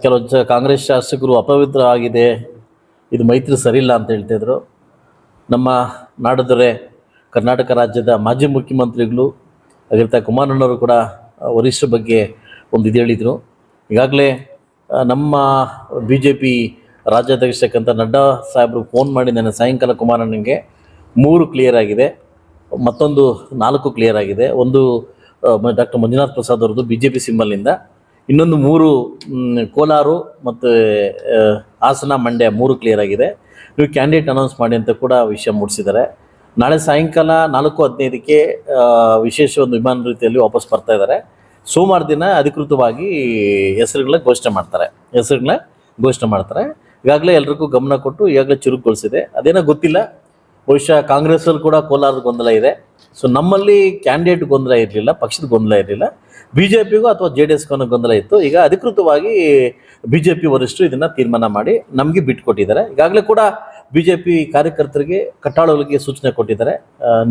ಕೆಲವು ಕಾಂಗ್ರೆಸ್ ಶಾಸಕರು ಅಪವಿತ್ರ ಆಗಿದೆ, ಇದು ಮೈತ್ರಿ ಸರಿಯಿಲ್ಲ ಅಂತ ಹೇಳ್ತಿದ್ರು. ನಮ್ಮ ನಾಡದೊರೆ ಕರ್ನಾಟಕ ರಾಜ್ಯದ ಮಾಜಿ ಮುಖ್ಯಮಂತ್ರಿಗಳು ಆಗಿರ್ತಾ ಕುಮಾರಣ್ಣವರು ಕೂಡ ವರಿಷ್ಠರ ಬಗ್ಗೆ ಒಂದು ಇದು ಹೇಳಿದರು. ಈಗಾಗಲೇ ನಮ್ಮ BJP ರಾಜ್ಯಾಧ್ಯಕ್ಷಕ್ಕಂಥ ನಡ್ಡಾ ಸಾಹೇಬರು ಫೋನ್ ಮಾಡಿ ನನ್ನ ಸಾಯಂಕಾಲ ಕುಮಾರಣ್ಣನಿಗೆ 3 ಕ್ಲಿಯರ್ ಆಗಿದೆ, ಮತ್ತೊಂದು 4 ಕ್ಲಿಯರ್ ಆಗಿದೆ. ಒಂದು ಡಾಕ್ಟರ್ ಮಂಜುನಾಥ್ ಪ್ರಸಾದ್ ಅವ್ರದ್ದು BJP ಸಿಂಬಲ್ನಿಂದ, ಇನ್ನೊಂದು 3 ಕೋಲಾರು ಮತ್ತು ಹಾಸನ ಮಂಡ್ಯ 3 ಕ್ಲಿಯರ್ ಆಗಿದೆ. ನೀವು ಕ್ಯಾಂಡಿಡೇಟ್ ಅನೌನ್ಸ್ ಮಾಡಿ ಅಂತ ಕೂಡ ವಿಷಯ ಮೂಡಿಸಿದ್ದಾರೆ. ನಾಳೆ ಸಾಯಂಕಾಲ 4:15ಕ್ಕೆ ವಿಶೇಷ ಒಂದು ವಿಮಾನ ರೀತಿಯಲ್ಲಿ ವಾಪಸ್ ಬರ್ತಾ ಇದ್ದಾರೆ. ಸೋಮವಾರ ದಿನ ಅಧಿಕೃತವಾಗಿ ಹೆಸರುಗಳನ್ನ ಘೋಷಣೆ ಮಾಡ್ತಾರೆ. ಈಗಾಗಲೇ ಎಲ್ರಿಗೂ ಗಮನ ಕೊಟ್ಟು ಈಗಾಗಲೇ ಚುರುಕುಗೊಳಿಸಿದೆ. ಅದೇನೋ ಗೊತ್ತಿಲ್ಲ, ಬಹುಶಃ ಕಾಂಗ್ರೆಸ್ಸಲ್ಲಿ ಕೂಡ ಕೋಲಾರದ ಗೊಂದಲ ಇದೆ. ಸೊ ನಮ್ಮಲ್ಲಿ ಕ್ಯಾಂಡಿಡೇಟ್ ಗೊಂದಲ ಇರಲಿಲ್ಲ, ಪಕ್ಷದ ಗೊಂದಲ ಇರಲಿಲ್ಲ, BJPಗೂ ಅಥವಾ JDSಗೂ ಗೊಂದಲ ಇತ್ತು. ಈಗ ಅಧಿಕೃತವಾಗಿ BJP ವರಿಷ್ಠರು ಇದನ್ನು ತೀರ್ಮಾನ ಮಾಡಿ ನಮಗೆ ಬಿಟ್ಟುಕೊಟ್ಟಿದ್ದಾರೆ. ಈಗಾಗಲೇ ಕೂಡ BJP ಕಾರ್ಯಕರ್ತರಿಗೆ ಕಟ್ಟಾಳಗಳಿಗೆ ಸೂಚನೆ ಕೊಟ್ಟಿದ್ದಾರೆ.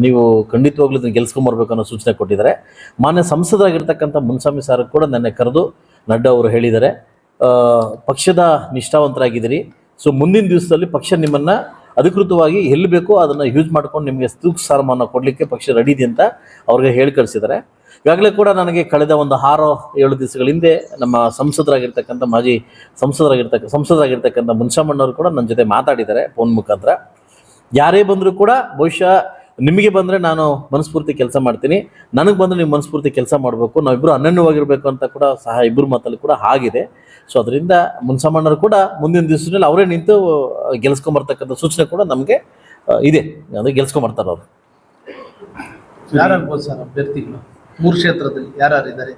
ನೀವು ಖಂಡಿತವಾಗ್ಲೂ ಇದನ್ನು ಗೆಲ್ಸ್ಕೊಂಬರ್ಬೇಕು ಅನ್ನೋ ಸೂಚನೆ ಕೊಟ್ಟಿದ್ದಾರೆ. ಮಾನ್ಯ ಸಂಸದರಾಗಿರ್ತಕ್ಕಂಥ ಮುನ್ಸ್ವಾಮಿ ಸಾರ್ ಕೂಡ ನೆನ್ನೆ ಕರೆದು ನಡ್ಡಾ ಅವರು ಹೇಳಿದ್ದಾರೆ, ಪಕ್ಷದ ನಿಷ್ಠಾವಂತರಾಗಿದ್ದೀರಿ, ಸೊ ಮುಂದಿನ ದಿವಸದಲ್ಲಿ ಪಕ್ಷ ನಿಮ್ಮನ್ನು ಅಧಿಕೃತವಾಗಿ ಎಲ್ಲಿ ಬೇಕೋ ಅದನ್ನು ಯೂಸ್ ಮಾಡ್ಕೊಂಡು ನಿಮಗೆ ಸೂಕ್ತ ಸ್ಥಾನಮಾನ ಕೊಡಲಿಕ್ಕೆ ಪಕ್ಷ ರೆಡಿ ಇದೆ ಅಂತ ಅವ್ರಿಗೆ ಹೇಳಿ ಕಳಿಸಿದ್ದಾರೆ. ಈಗಾಗಲೇ ಕೂಡ ನನಗೆ ಕಳೆದ ಒಂದು 6-7 ದಿವಸಗಳ ಹಿಂದೆ ನಮ್ಮ ಮಾಜಿ ಸಂಸದರಾಗಿರ್ತಕ್ಕಂಥ ಮುನ್ಸಮ್ಮಣ್ಣವರು ಕೂಡ ನನ್ನ ಜೊತೆ ಮಾತಾಡಿದ್ದಾರೆ ಫೋನ್ ಮುಖಾಂತರ. ಯಾರೇ ಬಂದರೂ ಕೂಡ ಬಹುಶಃ ನಿಮಗೆ ಬಂದರೆ ನಾನು ಮನಸ್ಫೂರ್ತಿ ಕೆಲಸ ಮಾಡ್ತೀನಿ, ನನಗೆ ಬಂದರೆ ನೀವು ಮನಸ್ಫೂರ್ತಿ ಕೆಲಸ ಮಾಡಬೇಕು, ನಾವಿಬ್ಬರು ಅನನ್ಯವಾಗಿರಬೇಕು ಅಂತ ಕೂಡ ಸಹ ಇಬ್ಬರು ಮಾತಲ್ಲಿ ಕೂಡ ಆಗಿದೆ. ಸೊ ಅದರಿಂದ ಮುನ್ಸಮ್ಮಣ್ಣರು ಕೂಡ ಮುಂದಿನ ದಿವಸದಲ್ಲಿ ಅವರೇ ನಿಂತು ಗೆಲ್ಸ್ಕೊಂಬರ್ತಕ್ಕಂಥ ಸೂಚನೆ ಕೂಡ ನಮಗೆ ಇದೆ, ಅದು ಗೆಲ್ಸ್ಕೊಂಬರ್ತಾರೆ ಅವರು. ಯಾರಾಗ್ಬೋದು ಸರ್ ಅಭ್ಯರ್ಥಿಗಳು 3 ಕ್ಷೇತ್ರದಲ್ಲಿ ಯಾರಿದ್ದಾರೆ?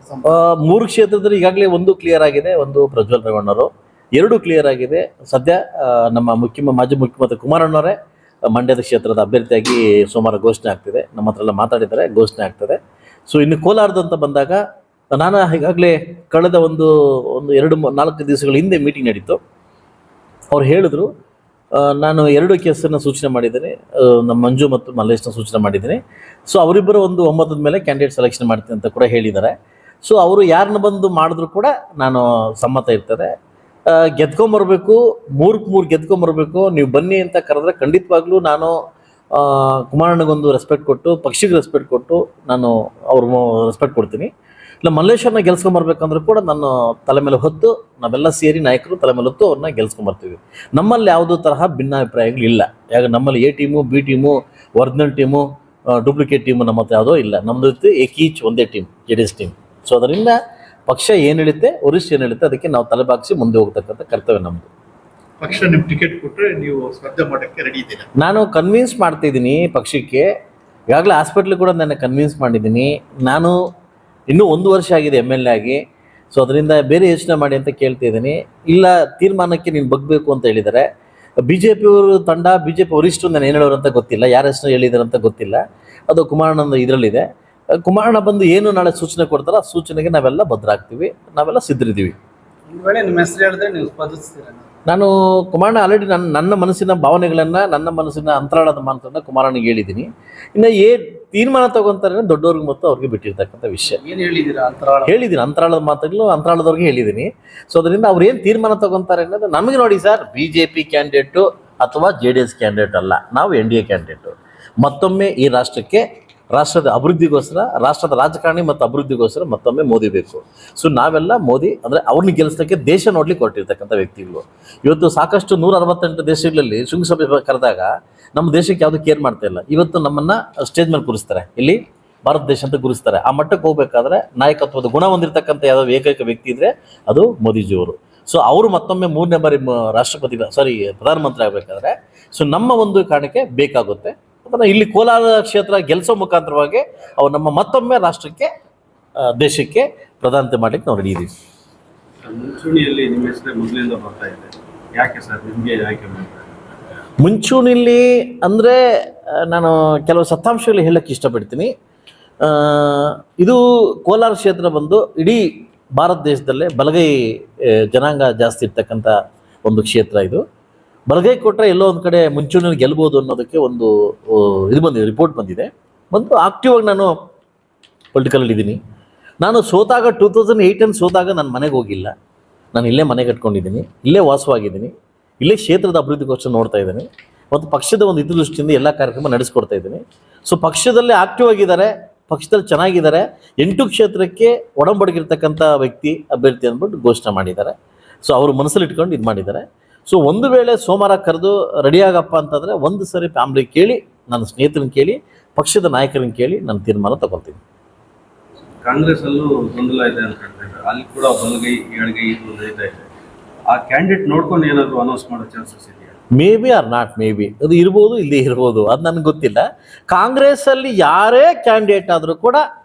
3 ಕ್ಷೇತ್ರದಲ್ಲಿ ಈಗಾಗಲೇ 1 ಕ್ಲಿಯರ್ ಆಗಿದೆ, ಒಂದು ಪ್ರಜ್ವಲ್ ರೇವಣ್ಣವರು, 2 ಕ್ಲಿಯರ್ ಆಗಿದೆ. ಸದ್ಯ ನಮ್ಮ ಮಾಜಿ ಮುಖ್ಯಮಂತ್ರಿ ಕುಮಾರಣ್ಣವರೇ ಮಂಡ್ಯದ ಕ್ಷೇತ್ರದ ಅಭ್ಯರ್ಥಿಯಾಗಿ ಸೋಮವಾರ ಘೋಷಣೆ ಆಗ್ತಿದೆ. ನಮ್ಮ ಹತ್ರ ಎಲ್ಲ ಮಾತಾಡಿದ್ದಾರೆ, ಘೋಷಣೆ ಆಗ್ತದೆ. ಸೊ ಇನ್ನು ಕೋಲಾರದ ಅಂತ ಬಂದಾಗ ನಾನು ಈಗಾಗಲೇ ಕಳೆದ ಒಂದು 2-4 ದಿವಸಗಳ ಹಿಂದೆ ಮೀಟಿಂಗ್ ನಡೀತು. ಅವ್ರು ಹೇಳಿದ್ರು, ನಾನು 2 ಕೇಸನ್ನು ಸೂಚನೆ ಮಾಡಿದ್ದೀನಿ, ನಮ್ಮ ಮಂಜು ಮತ್ತು ಮಲ್ಲೇಶ್ನ ಸೂಚನೆ ಮಾಡಿದ್ದೀನಿ. ಸೊ ಅವರಿಬ್ಬರು ಒಂದು ಒಮ್ಮತದ ಮೇಲೆ ಕ್ಯಾಂಡಿಡೇಟ್ ಸೆಲೆಕ್ಷನ್ ಮಾಡ್ತೀನಿ ಅಂತ ಕೂಡ ಹೇಳಿದ್ದಾರೆ. ಸೊ ಅವರು ಯಾರನ್ನ ಬಂದು ಮಾಡಿದ್ರು ಕೂಡ ನಾನು ಸಮ್ಮತ ಇರ್ತದೆ. ಗೆದ್ಕೊಂಬರ್ಬೇಕು, 3 ಗೆದ್ಕೊಂಬರ್ಬೇಕು, ನೀವು ಬನ್ನಿ ಅಂತ ಕರೆದ್ರೆ ಖಂಡಿತವಾಗ್ಲೂ ನಾನು ಕುಮಾರಣ್ಣಗೊಂದು ರೆಸ್ಪೆಕ್ಟ್ ಕೊಟ್ಟು, ಪಕ್ಷಿಗೆ ರೆಸ್ಪೆಕ್ಟ್ ಕೊಟ್ಟು ನಾನು ಅವ್ರಿಗೆ ರೆಸ್ಪೆಕ್ಟ್ ಕೊಡ್ತೀನಿ. ಇಲ್ಲ ಮಲ್ಲೇಶ್ವರನ್ನ ಗೆಲ್ಸ್ಕೊಂಬರ್ಬೇಕಂದ್ರೂ ಕೂಡ ನಾನು ತಲೆ ಮೇಲೆ ಹೊತ್ತು, ನಾವೆಲ್ಲ ಸೇರಿ ನಾಯಕರು ತಲೆ ಮೇಲೆ ಹೊತ್ತು ಅವ್ರನ್ನ ಗೆಲ್ಸ್ಕೊಂಬರ್ತೀವಿ. ನಮ್ಮಲ್ಲಿ ಯಾವುದೋ ತರಹ ಭಿನ್ನಾಭಿಪ್ರಾಯಗಳಿಲ್ಲ. ಯಾಕ ನಮ್ಮಲ್ಲಿ A team, B team, original team, duplicate team ನಮ್ಮ ಹತ್ರ ಯಾವುದೋ ಇಲ್ಲ. ನಮ್ಮದು ಏಕೀಚ್ ಒಂದೇ ಟೀಮ್, JDS ಟೀಮ್. ಸೊ ಅದರಿಂದ ಪಕ್ಷ ಏನು ಹೇಳುತ್ತೆ, ವರಿಷ್ಠ ಏನು ಹೇಳುತ್ತೆ, ಅದಕ್ಕೆ ನಾವು ತಲೆಬಾಗಿಸಿ ಮುಂದೆ ಹೋಗ್ತಕ್ಕಂಥ ಕರ್ತವ್ಯ ನಮ್ಮದು. ಪಕ್ಷ ನಿಮ್ಗೆ ಟಿಕೆಟ್ ಕೊಟ್ಟರೆ ನೀವು ಸ್ಪರ್ಧೆ ಮಾಡೋಕ್ಕೆ ರೆಡಿ ಇದ್ದೀರಾ? ನಾನು ಕನ್ವಿನ್ಸ್ ಮಾಡ್ತಿದ್ದೀನಿ ಪಕ್ಷಕ್ಕೆ. ಈಗಾಗಲೇ ಹಾಸ್ಪಿಟ್ಲಿಗೆ ಕೂಡ ನಾನು ಕನ್ವಿನ್ಸ್ ಮಾಡಿದ್ದೀನಿ. ನಾನು ಇನ್ನೂ 1 ವರ್ಷ ಆಗಿದೆ MLA ಆಗಿ. ಸೊ ಅದರಿಂದ ಬೇರೆ ಯೋಚನೆ ಮಾಡಿ ಅಂತ ಕೇಳ್ತಿದ್ದೀನಿ. ಇಲ್ಲ ತೀರ್ಮಾನಕ್ಕೆ ನೀನು ಬಗ್ಬೇಕು ಅಂತ ಹೇಳಿದ್ದಾರೆ. BJP ಅವರು ತಂಡ, BJP ವರಿಷ್ಠರು ನಾನು ಏನು ಹೇಳೋರು ಅಂತ ಗೊತ್ತಿಲ್ಲ, ಯಾರ ಹೆಸರು ಹೇಳಿದಾರೆ ಅಂತ ಗೊತ್ತಿಲ್ಲ. ಅದು ಕುಮಾರಣ್ಣನ ಇದರಲ್ಲಿದೆ. ಕುಮಾರಣ್ಣ ಬಂದು ಏನು ನಾಳೆ ಸೂಚನೆ ಕೊಡ್ತಾರೋ ಆ ಸೂಚನೆಗೆ ನಾವೆಲ್ಲ ಭದ್ರಾಗ್ತೀವಿ, ನಾವೆಲ್ಲ ಸಿದ್ಧರಿದ್ದೀವಿ. ಒಂದು ವೇಳೆ ನಿಮ್ಮ ಹೆಸರು ಹೇಳಿದ್ರೆ ನೀವು ಸ್ಪರ್ಧಿಸ್ತೀರಾ? ನಾನು ಕುಮಾರಣ್ಣ ಆಲ್ರೆಡಿ ನನ್ನ ಮನಸ್ಸಿನ ಭಾವನೆಗಳನ್ನು, ನನ್ನ ಮನಸ್ಸಿನ ಅಂತರಾಳದ ಮಾತನ್ನು ಕುಮಾರಣ್ಣಗೆ ಹೇಳಿದ್ದೀನಿ. ಇನ್ನು ತೀರ್ಮಾನ ತಗೊಂತಾರೆ ದೊಡ್ಡವ್ರಿಗೆ ಮತ್ತು ಅವ್ರಿಗೆ ಬಿಟ್ಟಿರ್ತಕ್ಕಂಥ ವಿಷಯ. ಏನು ಹೇಳಿದ್ದೀರಾ? ಹೇಳಿದ್ದೀನಿ, ಅಂತರಾಳದ ಮಾತುಗಳು ಅಂತರಾಳದವ್ರಿಗೆ ಹೇಳಿದ್ದೀನಿ. ಸೊ ಅದರಿಂದ ಅವ್ರು ಏನು ತೀರ್ಮಾನ ತಗೊಂತಾರೆ ಅನ್ನೋದು ನಮಗೆ ನೋಡಿ ಸರ್, BJP ಕ್ಯಾಂಡಿಡೇಟು ಅಥವಾ JDS ಕ್ಯಾಂಡಿಡೇಟ್ ಅಲ್ಲ, ನಾವು NDA ಕ್ಯಾಂಡಿಡೇಟು. ಮತ್ತೊಮ್ಮೆ ಈ ರಾಷ್ಟ್ರದ ಅಭಿವೃದ್ಧಿಗೋಸ್ಕರ, ರಾಷ್ಟ್ರದ ರಾಜಕಾರಣಿ ಮತ್ತು ಅಭಿವೃದ್ಧಿಗೋಸ್ಕರ ಮತ್ತೊಮ್ಮೆ ಮೋದಿ ಬೇಕು. ಸೊ ನಾವೆಲ್ಲ ಮೋದಿ ಅಂದರೆ ಅವ್ರನ್ನ ಗೆಲ್ಲಿಸೋಕ್ಕೆ ದೇಶ ನೋಡ್ಲಿಕ್ಕೆ ಹೊರಟಿರ್ತಕ್ಕಂಥ ವ್ಯಕ್ತಿಗಳು. ಇವತ್ತು ಸಾಕಷ್ಟು 168 ದೇಶಗಳಲ್ಲಿ ಶೃಂಗಸಭೆ ಕರೆದಾಗ ನಮ್ಮ ದೇಶಕ್ಕೆ ಯಾವುದು ಕೇರ್ ಮಾಡ್ತಾ ಇಲ್ಲ. ಇವತ್ತು ನಮ್ಮನ್ನು ಸ್ಟೇಜ್ ಮೇಲೆ ಕೂರಿಸ್ತಾರೆ, ಇಲ್ಲಿ ಭಾರತ ದೇಶ ಅಂತ ಕೂರಿಸ್ತಾರೆ. ಆ ಮಟ್ಟಕ್ಕೆ ಹೋಗ್ಬೇಕಾದ್ರೆ ನಾಯಕತ್ವದ ಗುಣ ಹೊಂದಿರತಕ್ಕಂಥ ಯಾವುದೋ ಏಕೈಕ ವ್ಯಕ್ತಿ ಇದ್ದರೆ ಅದು ಮೋದಿಜಿಯವರು. ಸೊ ಅವರು ಮತ್ತೊಮ್ಮೆ 3ನೇ ಬಾರಿ ಪ್ರಧಾನಮಂತ್ರಿ ಆಗಬೇಕಾದ್ರೆ ಸೊ ನಮ್ಮ ಒಂದು ಕಾರಣಕ್ಕೆ ಬೇಕಾಗುತ್ತೆ. ಅದನ್ನು ಇಲ್ಲಿ ಕೋಲಾರ ಕ್ಷೇತ್ರ ಗೆಲ್ಲಿಸೋ ಮುಖಾಂತರವಾಗಿ ಅವ್ರು ನಮ್ಮ ಮತ್ತೊಮ್ಮೆ ರಾಷ್ಟ್ರಕ್ಕೆ, ದೇಶಕ್ಕೆ ಪ್ರಧಾನತೆ ಮಾಡಲಿಕ್ಕೆ ನಾವು ರೆಡಿ ಇದ್ದೀವಿ. ಮುಂಚೂಣಿಯಲ್ಲಿ ನಿಮ್ಮ ಹೆಸರೇ ಮೊದಲಿಂದ ಬರ್ತಾ ಇದೆ, ಯಾಕೆ ಸರ್ ನಿಮಗೆ ಆಯ್ಕೆ ಮಾಡ್ತಾರೆ? ಮುಂಚೂಣಿಯಲ್ಲಿ ಅಂದರೆ ನಾನು ಕೆಲವು ಸತ್ತಾಂಶಗಳು ಹೇಳಕ್ಕೆ ಇಷ್ಟಪಡ್ತೀನಿ. ಇದು ಕೋಲಾರ ಕ್ಷೇತ್ರ ಬಂದು ಇಡೀ ಭಾರತ ದೇಶದಲ್ಲೇ ಬಲಗೈ ಜನಾಂಗ ಜಾಸ್ತಿ ಇರ್ತಕ್ಕಂಥ ಒಂದು ಕ್ಷೇತ್ರ. ಇದು ಬಲಗೈ ಕೊಟ್ಟರೆ ಎಲ್ಲೋ ಒಂದು ಕಡೆ ಮುಂಚೂಣಿಯಲ್ಲಿ ಗೆಲ್ಬೋದು ಅನ್ನೋದಕ್ಕೆ ಒಂದು ರಿಪೋರ್ಟ್ ಬಂದಿದೆ. ಆಕ್ಟಿವ್ ಆಗಿ ನಾನು ಪೊಲಿಟಿಕಲ್ ಇದ್ದೀನಿ. ನಾನು ಸೋತಾಗ 2008 ಸೋತಾಗ ನನ್ನ ಮನೆಗೆ ಹೋಗಿಲ್ಲ. ನಾನು ಇಲ್ಲೇ ಮನೆ ಕಟ್ಕೊಂಡಿದ್ದೀನಿ, ಇಲ್ಲೇ ವಾಸವಾಗಿದ್ದೀನಿ, ಇಲ್ಲೇ ಕ್ಷೇತ್ರದ ಅಭಿವೃದ್ಧಿಗೋಸ್ಕರ ನೋಡ್ತಾ ಇದ್ದೀನಿ ಮತ್ತು ಪಕ್ಷದ ಒಂದು ಹಿತದೃಷ್ಟಿಯಿಂದ ಎಲ್ಲ ಕಾರ್ಯಕ್ರಮ ನಡೆಸ್ಕೊಡ್ತಾ ಇದ್ದೀನಿ. ಸೊ ಪಕ್ಷದಲ್ಲಿ ಆಕ್ಟಿವ್ ಆಗಿದ್ದಾರೆ, ಪಕ್ಷದಲ್ಲಿ ಚೆನ್ನಾಗಿದ್ದಾರೆ. 8 ಕ್ಷೇತ್ರಕ್ಕೆ ಒಡಂಬಡಿಕಿರ್ತಕ್ಕಂಥ ವ್ಯಕ್ತಿ ಅಭ್ಯರ್ಥಿ ಅಂದ್ಬಿಟ್ಟು ಘೋಷಣೆ ಮಾಡಿದ್ದಾರೆ. ಸೊ ಅವರು ಮನಸ್ಸಲ್ಲಿ ಇಟ್ಕೊಂಡು ಇದು ಮಾಡಿದ್ದಾರೆ. ಸೊ ಒಂದು ವೇಳೆ ಸೋಮವಾರ ಕರೆದು ರೆಡಿಯಾಗಪ್ಪ ಅಂತಂದರೆ ಒಂದು ಸರಿ ಫ್ಯಾಮ್ಲಿ ಕೇಳಿ, ನನ್ನ ಸ್ನೇಹಿತರನ್ನ ಕೇಳಿ, ಪಕ್ಷದ ನಾಯಕರನ್ನ ಕೇಳಿ ನಾನು ತೀರ್ಮಾನ ತಗೊಳ್ತೀನಿ. ಕಾಂಗ್ರೆಸ್ ಅಲ್ಲೂ ಗೊಂದಲ ಇದೆ ಅಂತ ಹೇಳ್ತಾ ಇದ್ದಾರೆ. ಅಲ್ಲಿ ಕೂಡ ಬಲಗೈ ಎಡಗೈ ನಡೀತಾ ಇದೆ. ಆ ಕ್ಯಾಂಡಿಡೇಟ್ ನೋಡ್ಕೊಂಡು ಏನಾದ್ರು ಅನೌನ್ಸ್ ಮಾಡೋ ಚಾನ್ಸಸ್ ಇದೆಯಾ? Maybe or not maybe, ಅದು ಇರ್ಬೋದು, ಇಲ್ಲೇ ಇರ್ಬೋದು, ಅದು ನನಗೆ ಗೊತ್ತಿಲ್ಲ. ಕಾಂಗ್ರೆಸ್ಸಲ್ಲಿ ಯಾರೇ ಕ್ಯಾಂಡಿಡೇಟ್ ಆದರೂ ಕೂಡ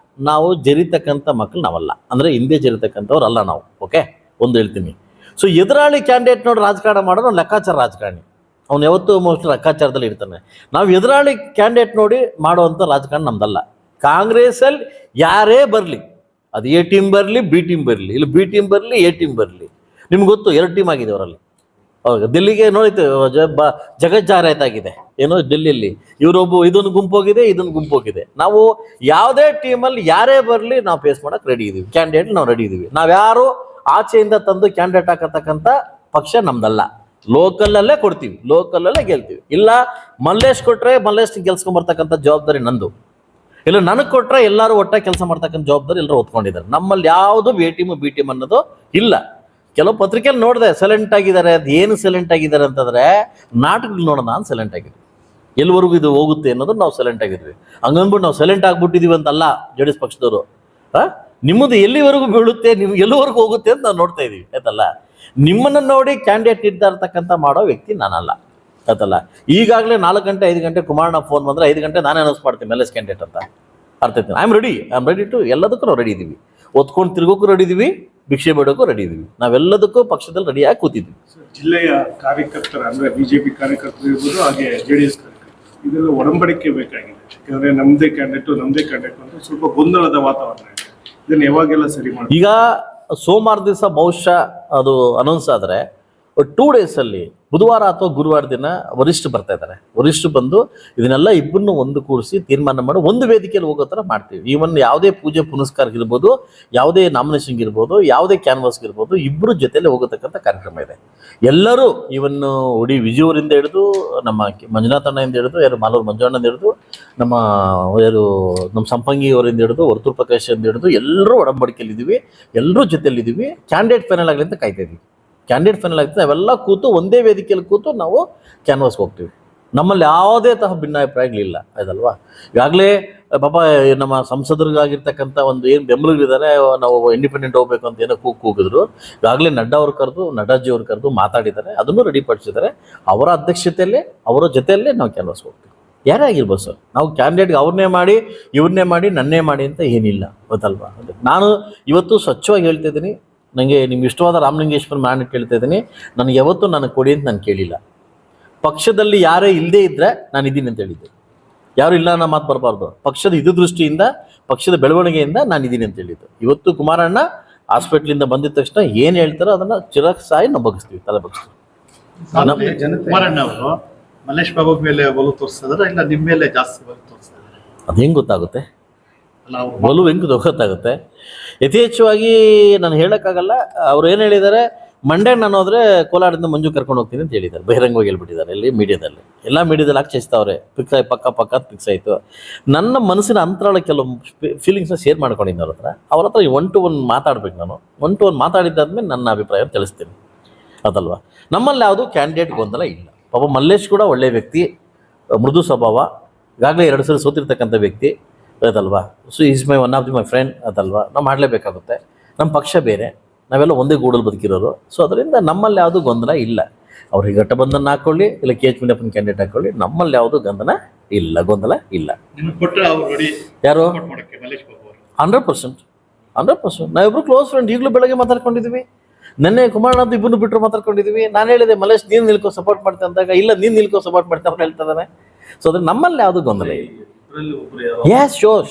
ನಾವು ಜರಿತಕ್ಕಂಥ ಮಕ್ಕಳು ನಾವಲ್ಲ, ಅಂದರೆ ಹಿಂದೆ ಜರಿತಕ್ಕಂಥವ್ರು ಅಲ್ಲ ನಾವು. ಓಕೆ, ಒಂದು ಹೇಳ್ತೀನಿ. ಸೊ ಎದುರಾಳಿ ಕ್ಯಾಂಡಿಡೇಟ್ ನೋಡಿ ರಾಜಕಾರಣ ಮಾಡೋದು ಅವ್ನು ಲೆಕ್ಕಾಚಾರ ರಾಜಕಾರಣಿ, ಅವ್ನು ಯಾವತ್ತೂ ಮೋಸ್ಟ್ಲಿ ಲೆಕ್ಕಾಚಾರದಲ್ಲಿ ಇರ್ತಾನೆ. ನಾವು ಎದುರಾಳಿ ಕ್ಯಾಂಡಿಡೇಟ್ ನೋಡಿ ಮಾಡುವಂಥ ರಾಜಕಾರಣ ನಮ್ದಲ್ಲ. ಕಾಂಗ್ರೆಸ್ಸಲ್ಲಿ ಯಾರೇ ಬರಲಿ, ಅದು ಎ ಟೀಮ್ ಬರಲಿ, ಬಿ ಟೀಮ್ ಬರಲಿ, ಇಲ್ಲ ಬಿ ಟೀಮ್ ಬರಲಿ, ಎ ಟೀಮ್ ಬರಲಿ, ನಿಮ್ಗೆ ಗೊತ್ತು 2 ಟೀಮ್ ಆಗಿದೆ ಅವರಲ್ಲಿ. ಹೌದು, ಡೆಲ್ಲಿಗೆ ನೋಡಿತು ಜಗಜ್ಜಾಹೀರಾತಾಗಿದೆ ಏನೋ ಡೆಲ್ಲಿಯಲ್ಲಿ, ಇದೊಂದು ಗುಂಪು ಹೋಗಿದೆ, ಇದೊಂದು ಗುಂಪು ಹೋಗಿದೆ. ನಾವು ಯಾವುದೇ ಟೀಮಲ್ಲಿ ಯಾರೇ ಬರಲಿ ನಾವು ಫೇಸ್ ಮಾಡೋಕೆ ರೆಡಿ ಇದ್ದೀವಿ, ಕ್ಯಾಂಡಿಡೇಟ್ ನಾವು ರೆಡಿ ಇದ್ದೀವಿ. ನಾವ್ಯಾರು ಆಚೆಯಿಂದ ತಂದು ಕ್ಯಾಂಡಿಡೇಟ್ ಹಾಕತಕ್ಕಂಥ ಪಕ್ಷ ನಮ್ದಲ್ಲ. ಲೋಕಲಲ್ಲೇ ಕೊಡ್ತೀವಿ, ಲೋಕಲಲ್ಲೇ ಗೆಲ್ತೀವಿ. ಇಲ್ಲ ಮಲ್ಲೇಶ್ ಕೊಟ್ಟರೆ ಮಲ್ಲೇಶ್ ಗೆಲ್ಸ್ಕೊಂಬರ್ತಕ್ಕಂಥ ಜವಾಬ್ದಾರಿ ನಂದು, ಇಲ್ಲ ನನಗೆ ಕೊಟ್ಟರೆ ಎಲ್ಲರೂ ಒಟ್ಟಾಗಿ ಕೆಲಸ ಮಾಡ್ತಕ್ಕಂಥ ಜವಾಬ್ದಾರಿ ಎಲ್ಲರೂ ಹೊತ್ಕೊಂಡಿದ್ದಾರೆ. ನಮ್ಮಲ್ಲಿ ಯಾವುದು ಎ ಟೀಮು ಬಿ ಟೀಮ್ ಅನ್ನೋದು ಇಲ್ಲ. ಕೆಲವು ಪತ್ರಿಕೆಯಲ್ಲಿ ನೋಡಿದೆ ಸೈಲೆಂಟ್ ಆಗಿದ್ದಾರೆ. ಅದು ಏನು ಸೈಲೆಂಟ್ ಆಗಿದ್ದಾರೆ ಅಂತಂದರೆ, ನಾಟಕಗಳು ನೋಡೋಣ ನಾನು ಸೈಲೆಂಟ್ ಆಗಿದ್ವಿ, ಎಲ್ಲಿವರೆಗೂ ಇದು ಹೋಗುತ್ತೆ ಅನ್ನೋದು ನಾವು ಸೈಲೆಂಟ್ ಆಗಿದ್ವಿ. ಹಂಗನ್ಬಿಟ್ಟು ನಾವು ಸೈಲೆಂಟ್ ಆಗಿಬಿಟ್ಟಿದ್ದೀವಿ ಅಂತಲ್ಲ ಜೆ ಡಿ ಎಸ್ ಪಕ್ಷದವರು. ನಿಮ್ಮದು ಎಲ್ಲಿವರೆಗೂ ಬೀಳುತ್ತೆ, ನಿಮ್ಗೆ ಎಲ್ಲಿವರೆಗೂ ಹೋಗುತ್ತೆ ಅಂತ ನಾವು ನೋಡ್ತಾ ಇದ್ದೀವಿ, ಆಯ್ತಲ್ಲ. ನಿಮ್ಮನ್ನು ನೋಡಿ ಕ್ಯಾಂಡಿಡೇಟ್ ಇರ್ತಕ್ಕಂಥ ಮಾಡೋ ವ್ಯಕ್ತಿ ನಾನಲ್ಲ, ಆಯ್ತಲ್ಲ. ಈಗಾಗಲೇ 4 ಗಂಟೆ 5 ಗಂಟೆ ಕುಮಾರಣ್ಣ ಫೋನ್ ಬಂದರೆ 5 ಗಂಟೆ ನಾನೇ ಅನೌನ್ಸ್ ಮಾಡ್ತೀನಿ MLS ಕ್ಯಾಂಡಿಡೇಟ್ ಅಂತ. ಅರ್ಥ ಆಯ್ತು. ಐ ಆಮ್ ರೆಡಿ ಟು ಎಲ್ಲದಕ್ಕೂ ನಾವು ರೆಡಿ ಇದ್ದೀವಿ. ಒತ್ಕೊಂಡು ತಿರುಗೋಕ್ಕೂ ರೆಡಿ ಇದ್ದೀವಿ, ಭಿಕ್ಷೆ ಬೇಡೋಕ್ಕೂ ರೆಡಿ ಇದ್ದೀವಿ. ನಾವೆಲ್ಲದಕ್ಕೂ ಪಕ್ಷದಲ್ಲಿ ರೆಡಿಯಾಗಿ ಕೂತಿದ್ವಿ. ಜಿಲ್ಲೆಯ ಕಾರ್ಯಕರ್ತರ ಅಂದರೆ BJP ಕಾರ್ಯಕರ್ತರು ಇರ್ಬೋದು, ಹಾಗೆ JDS ಕಾರ್ಯಕರ್ತರು, ಇದೆಲ್ಲ ಒಡಂಬಡಿಕೆ ಬೇಕಾಗಿದೆ. ಯಾಕಂದರೆ ನಮ್ಮದೇ ಕ್ಯಾಂಡಿಡೇಟ್ ಅಂತ ಸ್ವಲ್ಪ ಗೊಂದಲದ ವಾತಾವರಣ ಇದೆ. ಇದನ್ನು ಯಾವಾಗೆಲ್ಲ ಸರಿ ಮಾಡಿ. ಈಗ ಸೋಮವಾರ ದಿವಸ ಬಹುಶಃ ಅದು ಅನೌನ್ಸ್ ಆದರೆ 2 ಡೇಸಲ್ಲಿ ಬುಧವಾರ ಅಥವಾ ಗುರುವಾರ ದಿನ ವರಿಷ್ಠ ಬರ್ತಾ ಇದ್ದಾರೆ. ವರಿಷ್ಠ ಬಂದು ಇದನ್ನೆಲ್ಲ ಇಬ್ಬರನ್ನು ಒಂದು ಕೂಡಿಸಿ ತೀರ್ಮಾನ ಮಾಡಿ ಒಂದು ವೇದಿಕೆಯಲ್ಲಿ ಹೋಗೋ ಥರ ಮಾಡ್ತೀವಿ. ಈವನ್ ಯಾವುದೇ ಪೂಜೆ ಪುನಸ್ಕಾರಕ್ಕೆ ಇರ್ಬೋದು, ಯಾವುದೇ ನಾಮಿನೇಷನ್ಗೆ ಇರ್ಬೋದು, ಯಾವುದೇ ಕ್ಯಾನ್ವಾಸ್ಗೆ ಇರ್ಬೋದು, ಇಬ್ಬರು ಜೊತೆಯಲ್ಲಿ ಹೋಗತಕ್ಕಂಥ ಕಾರ್ಯಕ್ರಮ ಇದೆ. ಎಲ್ಲರೂ ಇವನ್ನು ಉಡಿ ವಿಜಯವರಿಂದ ಹಿಡಿದು, ನಮ್ಮ ಮಂಜುನಾಥ ಅಣ್ಣದಿಂದ ಹಿಡಿದು, ಯಾರು ಮಾಲೂರು ಮಂಜಣ್ಣಂದ ಹಿಡಿದು, ನಮ್ಮ ಸಂಪಂಗಿ ಅವರಿಂದ ಹಿಡಿದು, ವರ್ತೂರ್ ಪ್ರಕಾಶ್ ಅಂತ ಹಿಡಿದು ಎಲ್ಲರೂ ಒಡಂಬಡಿಕೆಯಲ್ಲಿದ್ದೀವಿ, ಎಲ್ಲರೂ ಜೊತೆಯಲ್ಲಿದ್ದೀವಿ. ಕ್ಯಾಂಡಿಡೇಟ್ ಫೈನಲ್ ಆಗಲಿ ಅಂತ ಕಾಯ್ತಾ ಇದ್ದೀವಿ. ಕ್ಯಾಂಡಿಡೇಟ್ ಫೈನಲ್ ಆಗ್ತದೆ, ನಾವೆಲ್ಲ ಕೂತು ಒಂದೇ ವೇದಿಕೆಯಲ್ಲಿ ಕೂತು ನಾವು ಕ್ಯಾನ್ವಾಸ್ಗೆ ಹೋಗ್ತೀವಿ. ನಮ್ಮಲ್ಲಿ ಯಾವುದೇ ತಹ ಭಿನ್ನಾಭಿಪ್ರಾಯಗಳಿಲ್ಲ, ಆಯ್ತಲ್ವಾ. ಈಗಾಗಲೇ ಪಾಪ ನಮ್ಮ ಸಂಸದರಿಗಾಗಿರ್ತಕ್ಕಂಥ ಒಂದು ಏನು ಬೆಂಬಲಿಗರಿದ್ದಾರೆ, ನಾವು ಇಂಡಿಪೆಂಡೆಂಟ್ ಹೋಗ್ಬೇಕು ಅಂತ ಏನೋ ಕೂಗಿದ್ರು. ಈಗಾಗಲೇ ನಡ್ಡಾಜಿ ಅವ್ರು ಕರೆದು ಮಾತಾಡಿದ್ದಾರೆ, ಅದನ್ನು ರೆಡಿಪಡಿಸಿದ್ದಾರೆ. ಅವರ ಅಧ್ಯಕ್ಷತೆಯಲ್ಲೇ, ಅವರ ಜೊತೆಯಲ್ಲೇ ನಾವು ಕ್ಯಾನ್ವಾಸ್ಗೆ ಹೋಗ್ತೀವಿ. ಯಾರೇ ಆಗಿರ್ಬೋದು ಸರ್, ನಾವು ಕ್ಯಾಂಡಿಡೇಟ್ಗೆ ಅವ್ರನ್ನೇ ಮಾಡಿ ಇವ್ರನ್ನೇ ಮಾಡಿ ನನ್ನೇ ಮಾಡಿ ಅಂತ ಏನಿಲ್ಲ, ಗೊತ್ತಲ್ವಾ. ನಾನು ಇವತ್ತು ಸ್ವಚ್ಛವಾಗಿ ಹೇಳ್ತಾ ಇದ್ದೀನಿ, ನನಗೆ ನಿಮ್ಗೆ ಇಷ್ಟವಾದ ರಾಮಲಿಂಗೇಶ್ವರ ನಾನು ಕೇಳ್ತಾ ಇದ್ದೀನಿ, ನನಗೆ ಯಾವತ್ತೂ ನನಗೆ ಕೊಡಿ ಅಂತ ನಾನು ಕೇಳಿಲ್ಲ. ಪಕ್ಷದಲ್ಲಿ ಯಾರೇ ಇಲ್ಲದೇ ಇದ್ದರೆ ನಾನು ಇದ್ದೀನಿ ಅಂತ ಹೇಳಿದ್ದೆ. ಯಾರು ಇಲ್ಲ ಅನ್ನೋ ಮಾತು ಬರಬಾರ್ದು. ಪಕ್ಷದ ಹಿತದೃಷ್ಟಿಯಿಂದ, ಪಕ್ಷದ ಬೆಳವಣಿಗೆಯಿಂದ ನಾನು ಇದ್ದೀನಿ ಅಂತ ಹೇಳಿದ್ದು. ಇವತ್ತು ಕುಮಾರಣ್ಣ ಹಾಸ್ಪಿಟ್ಲಿಂದ ಬಂದಿದ ತಕ್ಷಣ ಏನು ಹೇಳ್ತಾರೋ ಅದನ್ನು ಚಿರಸಾಯಿ ನಾವು ಬಗ್ಗಿಸ್ತೀವಿ, ತಲೆ ಬಗ್ಗಿಸ್ತೀವಿ. ಕುಮಾರಣ್ಣ ಅವರು ಮಲ್ಲೇಶ್ ಬಾಬು ಮೇಲೆ ಒಲವು ತೋರಿಸಿದ್ರೆ ಇಲ್ಲ ನಿಮ್ಮ ಮೇಲೆ ಜಾಸ್ತಿ ಒಲವು ತೋರಿಸ್ತಾರೆ? ಅದು ಹೆಂಗೆ ಗೊತ್ತಾಗುತ್ತೆ? ಒಲವು ಹೆಂಗೆ ಗೊತ್ತಾಗುತ್ತೆ? ಯಥೇಚ್ಛವಾಗಿ ನಾನು ಹೇಳೋಕ್ಕಾಗಲ್ಲ. ಅವ್ರು ಏನು ಹೇಳಿದ್ದಾರೆ, ಮಂಡ್ಯ ನಾನು ಹೋದರೆ ಕೋಲಾರದಿಂದ ಮಂಜು ಕರ್ಕೊಂಡು ಹೋಗ್ತೀನಿ ಅಂತ ಹೇಳಿದ್ದಾರೆ. ಬಹಿರಂಗವಾಗಿ ಹೇಳ್ಬಿಟ್ಟಿದ್ದಾರೆ ಇಲ್ಲಿ ಮೀಡಿಯಾದಲ್ಲಿ, ಎಲ್ಲ ಮೀಡಿಯಾದಲ್ಲಿ ಹಾಕ್ಸಿಸ್ತಾವ್ರೆ. ಫಿಕ್ಸ್ ಆಗಿ ಪಕ್ಕ ಅಂತ ಫಿಕ್ಸ್ ಆಯಿತು. ನನ್ನ ಮನಸ್ಸಿನ ಅಂತರಾಳ ಕೆಲವು ಫೀಲಿಂಗ್ಸ್ನ ಶೇರ್ ಮಾಡ್ಕೊಂಡಿದ್ದೀನಿ ಅವ್ರ ಹತ್ರ 1 to 1 ಮಾತಾಡ್ಬೇಕು. ನಾನು 1 to 1 ಮಾತಾಡಿದ್ದಾದ್ಮೇಲೆ ನನ್ನ ಅಭಿಪ್ರಾಯ ತಿಳಿಸ್ತೀನಿ, ಅದಲ್ವಾ. ನಮ್ಮಲ್ಲಿ ಯಾವುದು ಕ್ಯಾಂಡಿಡೇಟ್ ಗೊಂದಲ ಇಲ್ಲ. ಪಾಪ ಮಲ್ಲೇಶ್ ಕೂಡ ಒಳ್ಳೆಯ ವ್ಯಕ್ತಿ, ಮೃದು ಸ್ವಭಾವ, ಈಗಾಗಲೇ 2 ಸಲ ಸೋತಿರ್ತಕ್ಕಂಥ ವ್ಯಕ್ತಿ, ಅದಲ್ವಾ. So is one of my friend, ಅದಲ್ವಾ. ನಾವು ಮಾಡಲೇಬೇಕಾಗುತ್ತೆ. ನಮ್ಮ ಪಕ್ಷ ಬೇರೆ, ನಾವೆಲ್ಲ ಒಂದೇ ಗೂಡಲ್ಲಿ ಬದುಕಿರೋರು. ಸೊ ಅದರಿಂದ ನಮ್ಮಲ್ಲಿ ಯಾವುದೂ ಗೊಂದಲ ಇಲ್ಲ. ಅವ್ರಿಗೆ ಗಠಬಂಧನ ಹಾಕ್ಕೊಳ್ಳಿ, ಇಲ್ಲ KH ಮುನಿಯಪ್ಪನ ಕ್ಯಾಂಡಿಡೇಟ್ ಹಾಕ್ಕೊಳ್ಳಿ, ನಮ್ಮಲ್ಲಿ ಯಾವುದೂ ಗೊಂದಲ ಇಲ್ಲ. ನಿಮ್ಗೆ ಕೊಟ್ಟರೆ ಅವ್ರು ರೆಡಿ ಯಾರು? ಮಾಡೋಕ್ಕೆ ಮಲ್ಲೇಶ್ ಬಾಬು ಅವರು 100%. ನಾವಿಬ್ರು ಕ್ಲೋಸ್ ಫ್ರೆಂಡ್. ಈಗಲೂ ಬೆಳಗ್ಗೆ ಮಾತಾಡ್ಕೊಂಡಿದ್ದೀವಿ. ನೆನ್ನೆ ಕುಮಾರಣ್ಣ ಇಬ್ಬರು ಬಿಟ್ಟರು ಮಾತಾಡ್ಕೊಂಡಿದ್ದೀವಿ. ನಾನು ಹೇಳಿದೆ ಮಲ್ಲೇಶ್ ನೀನು ನಿಲ್ಕೋ ಸಪೋರ್ಟ್ ಮಾಡ್ತೆ ಅಂದಾಗ, ಇಲ್ಲ ನೀನು ನಿಲ್ಕೋ ಸಪೋರ್ಟ್ ಮಾಡ್ತಾ ಅವ್ರು ಹೇಳ್ತಾ ಇದ್ದಾನೆ. ಸೊ ಅದ್ರ ನಮ್ಮಲ್ಲಿ ಯಾವುದೂ ಗೊಂದಲ ಇಲ್ಲ. S, sure.